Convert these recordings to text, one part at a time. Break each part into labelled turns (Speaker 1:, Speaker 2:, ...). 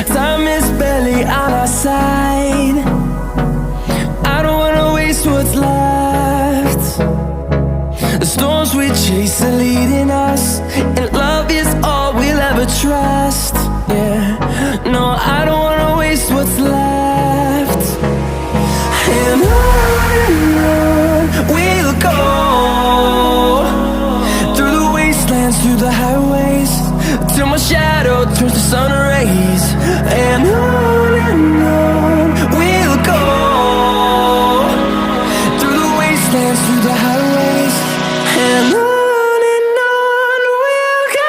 Speaker 1: Time is barely on our side. I don't wanna waste what's left. The storms we chase are leading us, and love is all we'll ever trust. Yeah, no, I don't wanna waste what's left. And on we'll go, through the wastelands, through the highways, till my shadow turns to sun rays. And on we'll go, through the wastelands, through the highways, and on we'll go.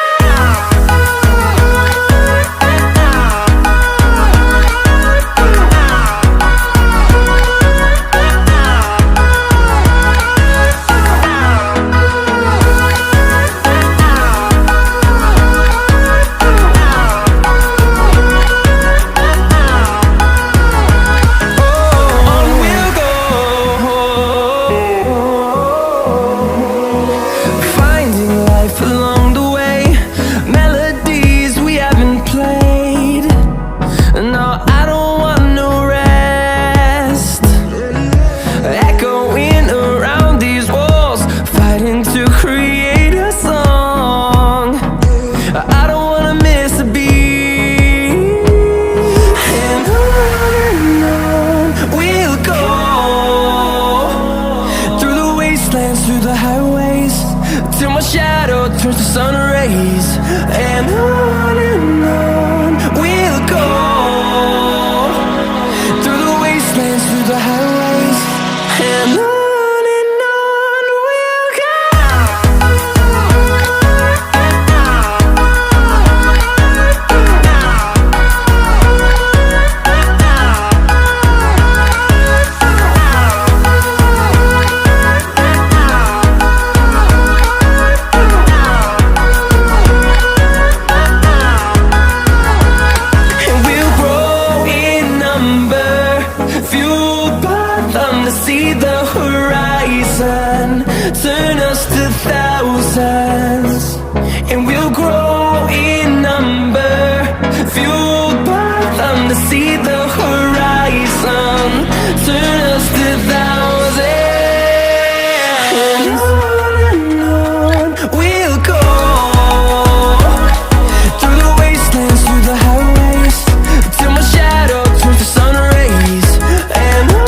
Speaker 1: Through the highways, till my shadow turns to sun rays. And on we'll go, through the wastelands, through the highways, and on we'll go. To see the horizon turn us to thousands, and we'll grow in number, fueled by them. To see the horizon turn us to thousands, and on we'll go, through the wastelands, through the highways, till my shadow turns to sun rays. And on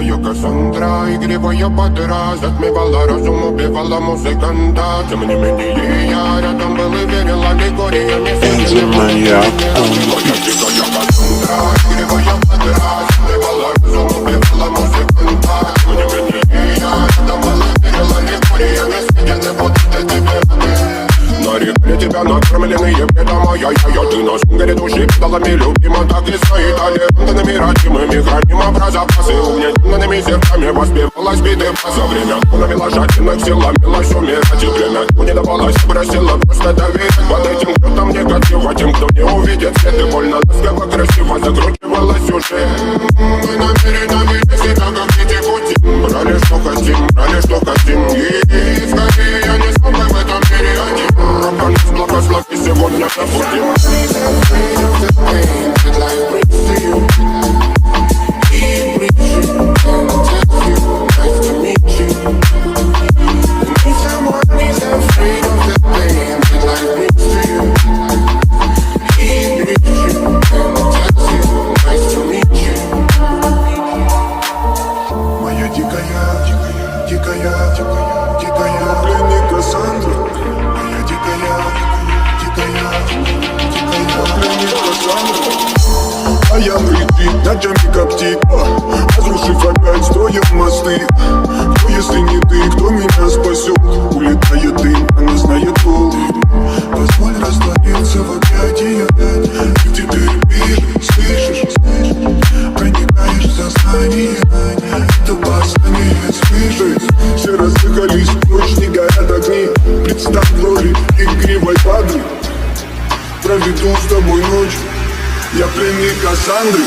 Speaker 2: дикая Кассандра, игривая подра, затмевала разум, убивала музыканта. Тем не менее я рядом был и верил аллегориями.
Speaker 3: Энзиманьяк.
Speaker 2: Моя дикая Кассандра, игривая подра, затмевала разум, убивала музыканта. Тем не менее я рядом был и верил аллегориями. Съедены вот эти беды. Нарекли тебя накормленные бредом, ай-яй-яй. Ты на сунгере души педалами любима, так и стоит талентами родимыми. Храним образопасы угнетенными сердцами. Воспевалась биты за время, навела жадных сил, ломилась умирать. И время не давалось, просила просто доверять. Под этим кто-то негатив, а тем, кто не увидит свет. И больно ласково, красиво закручивалась уже. Мы намеренно вели себя, как дети пути. Брали, что хотим, и скорее я не смог в этом мире один. Благослови сегодня забудем.
Speaker 4: Моя дикая пленник Кассандра. Моя дикая пленник Кассандра. А я притик, ночами коптит, разрушив опять строим мосты. Кто, если не ты, кто меня спасет? Улетает дым, она знает пол. Позволь раствориться в объятиях. И в тебе пишешь, слышишь, проникаешь в сознание. Это послание слышишь. Все разъехались прочь, не горят огни. Представь в роли игривой падры. Проведу с тобой ночь. Я пленник Кассандры.